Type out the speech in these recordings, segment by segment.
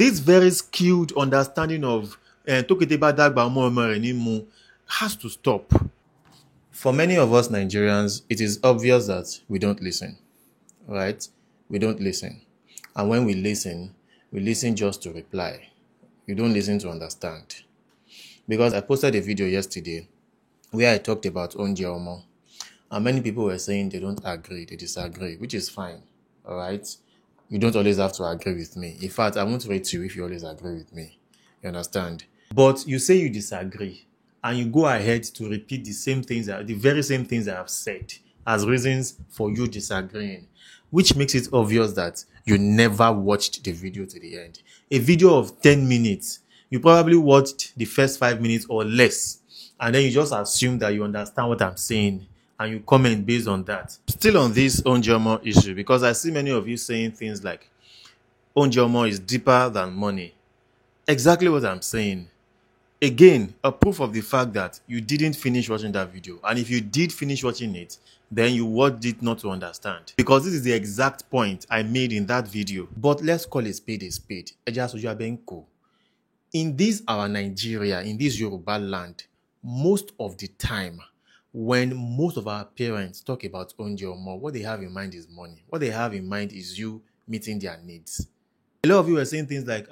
This very skewed understanding of Toketeba Dagba Omo Omo Rẹ̀ Ní Mu has to stop. For many of us Nigerians, it is obvious that we don't listen, right? We don't listen. And when we listen just to reply. You don't listen to understand. Because I posted a video yesterday where I talked about Onje Omo. And many people were saying they don't agree, they disagree, which is fine, all right? You don't always have to agree with me. In fact, I won't rate you if you always agree with me. You understand? But you say you disagree, and you go ahead to repeat the very same things I have said as reasons for you disagreeing, which makes it obvious that you never watched the video to the end. A video of 10 minutes, you probably watched the first 5 minutes or less, and then you just assume that you understand what I'm saying, and you comment based on that. Still on this Onje Omo issue, because I see many of you saying things like, Onje Omo is deeper than money. Exactly what I'm saying. Again, a proof of the fact that you didn't finish watching that video. And if you did finish watching it, then you watched it not to understand. Because this is the exact point I made in that video. But let's call a spade a spade. In this our Nigeria, in this Yoruba land, most of the time, when most of our parents talk about Onje Omo, what they have in mind is money. What they have in mind is you meeting their needs. A lot of you are saying things like,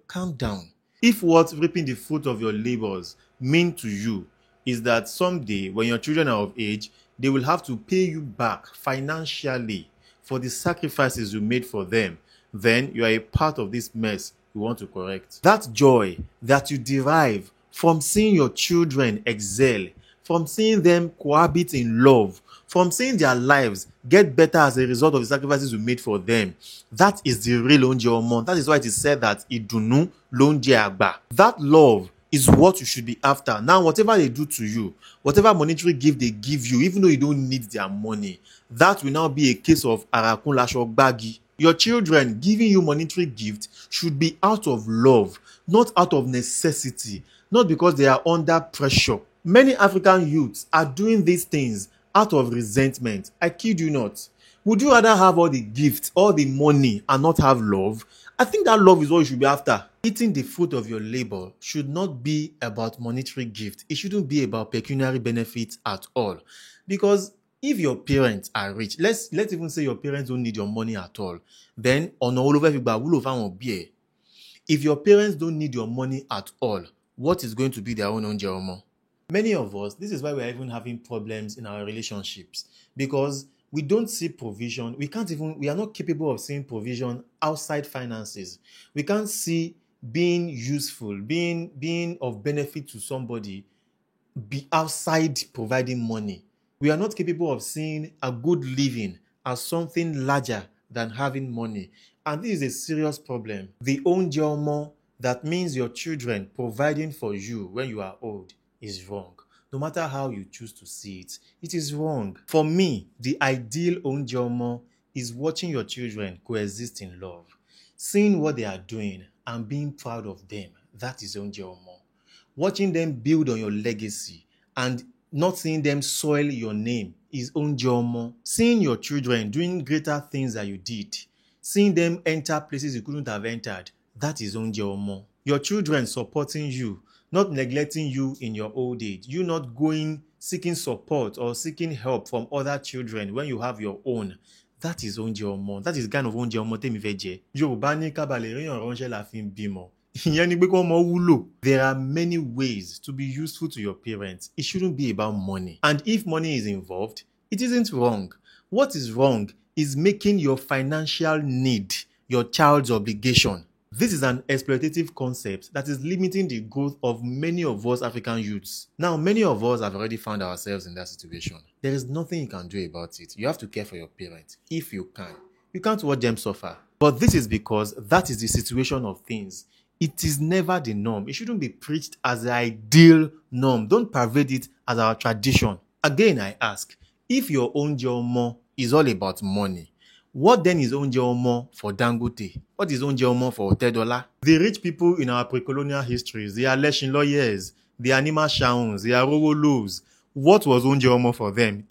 calm down. If what reaping the fruit of your labors mean to you is that someday when your children are of age, they will have to pay you back financially for the sacrifices you made for them, then you are a part of this mess you want to correct. That joy that you derive from seeing your children excel, from seeing them cohabit in love, from seeing their lives get better as a result of the sacrifices you made for them, that is the real Onje Omo. That is why it is said that Idunu Lonje Agba. That love is what you should be after. Now, whatever they do to you, whatever monetary gift they give you, even though you don't need their money, that will now be a case of Arakun Lasho Gbagi. Your children giving you monetary gift should be out of love, not out of necessity, not because they are under pressure. Many African youths are doing these things out of resentment. I kid you not. Would you rather have all the gifts, all the money, and not have love? I think that love is what you should be after. Eating the fruit of your labor should not be about monetary gift. It shouldn't be about pecuniary benefits at all. Because if your parents are rich, let's even say your parents don't need your money at all, then if your parents don't need your money at all, what is going to be their own Onje Omo? Many of us, this is why we are even having problems in our relationships, because we don't see provision. We are not capable of seeing provision outside finances. We can't see being useful, being of benefit to somebody be outside providing money. We are not capable of seeing a good living as something larger than having money. And this is a serious problem. The Onje Omo that means your children providing for you when you are old is wrong. No matter how you choose to see it, it is wrong. For me, the ideal Onje Omo is watching your children coexist in love, seeing what they are doing and being proud of them. That is Onje Omo. Watching them build on your legacy and not seeing them soil your name is Onje Omo. Seeing your children doing greater things that you did, seeing them enter places you couldn't have entered, that is Onje Omo. Your children supporting you, not neglecting you in your old age. You not going seeking support or seeking help from other children when you have your own. That is Onje Omo. That is kind of Onje Omo temi fẹ́ jẹ. Yorùbá ní ká bá lè ríyàn ránṣẹ́ la fi ń bímọ. Ìyẹn ni pé kó ọmọ wúlò. There are many ways to be useful to your parents. It shouldn't be about money. And if money is involved, it isn't wrong. What is wrong is making your financial need your child's obligation. This is an exploitative concept that is limiting the growth of many of us African youths. Now, many of us have already found ourselves in that situation. There is nothing you can do about it. You have to care for your parents if you can. You can't watch them suffer. But this is because that is the situation of things. It is never the norm. It shouldn't be preached as the ideal norm. Don't parade it as our tradition. Again, I ask, if your Onje Omo is all about money, what then is Onje Omo for Dangote? What is Onje Omo for Otedola? The rich people in our pre-colonial histories, they are Leshin lawyers, they are Nima Shauns, they are Rowolos. What was Onje Omo for them?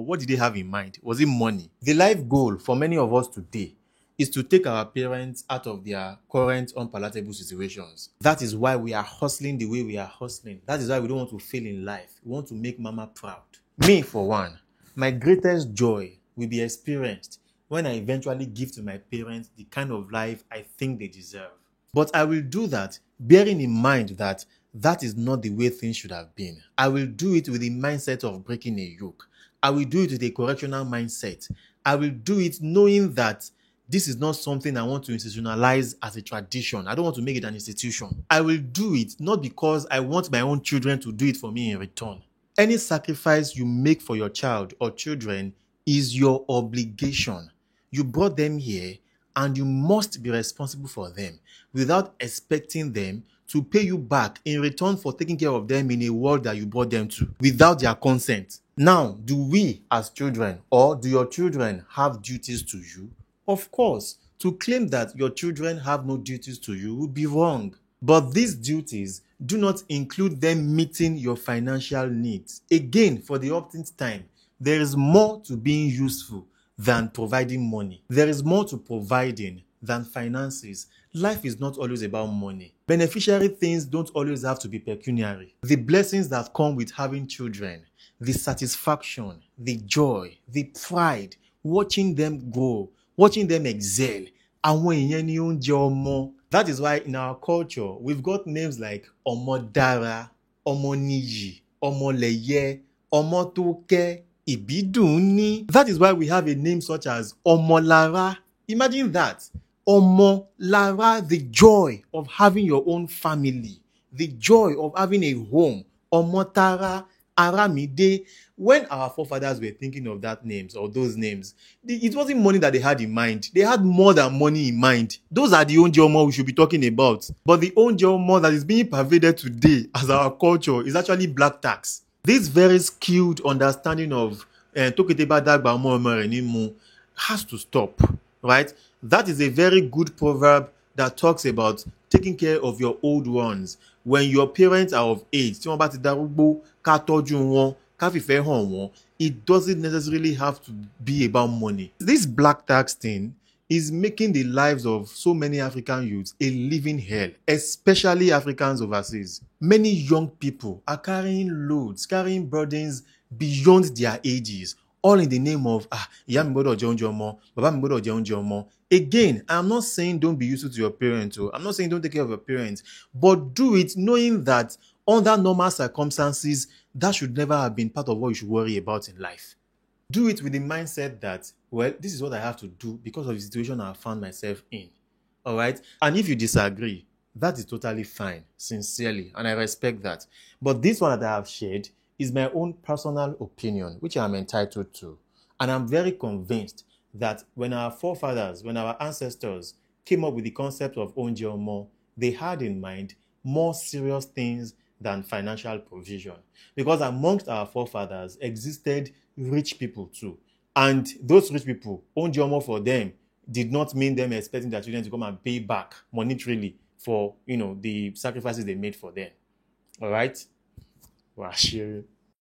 What did they have in mind? Was it money? The life goal for many of us today is to take our parents out of their current unpalatable situations. That is why we are hustling the way we are hustling. That is why we don't want to fail in life. We want to make mama proud. Me, for one, my greatest joy will be experienced when I eventually give to my parents the kind of life I think they deserve. But I will do that bearing in mind that that is not the way things should have been. I will do it with the mindset of breaking a yoke. I will do it with a correctional mindset. I will do it knowing that this is not something I want to institutionalize as a tradition. I don't want to make it an institution. I will do it not because I want my own children to do it for me in return. Any sacrifice you make for your child or children is your obligation. You brought them here and you must be responsible for them without expecting them to pay you back in return for taking care of them in a world that you brought them to without their consent. Now, do we as children or do your children have duties to you? Of course, to claim that your children have no duties to you would be wrong. But these duties do not include them meeting your financial needs. Again, for the upteenth time, there is more to being useful than providing money. There is more to providing than finances. Life is not always about money. Beneficiary things don't always have to be pecuniary. The blessings that come with having children, the satisfaction, the joy, the pride, watching them grow, watching them excel. Àwọn èèyàn ni ó ń jẹ ọmọ. That is why in our culture, we've got names like Ọmọdára, Ọmọníyì, Ọmọlẹ̀yẹ, Ọmọtókẹ́, Ìbídùnní. That is why we have a name such as Ọmọlára. Imagine that. Ọmọlára, the joy of having your own family, the joy of having a home. Ọmọtara, Aramide. When our forefathers were thinking of that names or those names, it wasn't money that they had in mind. They had more than money in mind. Those are the Oúnjẹ Ọmọ we should be talking about. But the Oúnjẹ Ọmọ that is being pervaded today as our culture is actually black tax. This very skilled understanding of Toketeba Dagba Ọmọ Ọmọ Rẹ̀ Ní Mu has to stop, right? That is a very good proverb that talks about taking care of your old ones. When your parents are of age, tí wọ́n bá ti darúgbó, ká tọ́jú wọn, ká fìfẹ́ hàn wọ́n, it doesn't necessarily have to be about money. This black tax thing is making the lives of so many African youths a living hell, especially Africans overseas. Many young people are carrying loads, carrying burdens beyond their ages, all in the name of ìyá mi gbọ́dọ̀ jẹ oúnjẹ ọmọ, bàbá mi gbọ́dọ̀ jẹ oúnjẹ ọmọ. Again, I'm not saying don't be useful to your parents. I'm not saying don't take care of your parents, but do it knowing that under normal circumstances, that should never have been part of what you should worry about in life. Do it with the mindset that, well, this is what I have to do because of the situation I found myself in. All right? And if you disagree, that is totally fine, sincerely, and I respect that. But this one that I have shared is my own personal opinion, which I'm entitled to. And I'm very convinced that when our forefathers, when our ancestors came up with the concept of Oúnjẹ Ọmọ, they had in mind more serious things than financial provision. Because amongst our forefathers existed rich people too. And those rich people, Oúnjẹ Ọmọ for them did not mean them expecting their children to come and pay back monetarily for, the sacrifices they made for them. All right? Wow,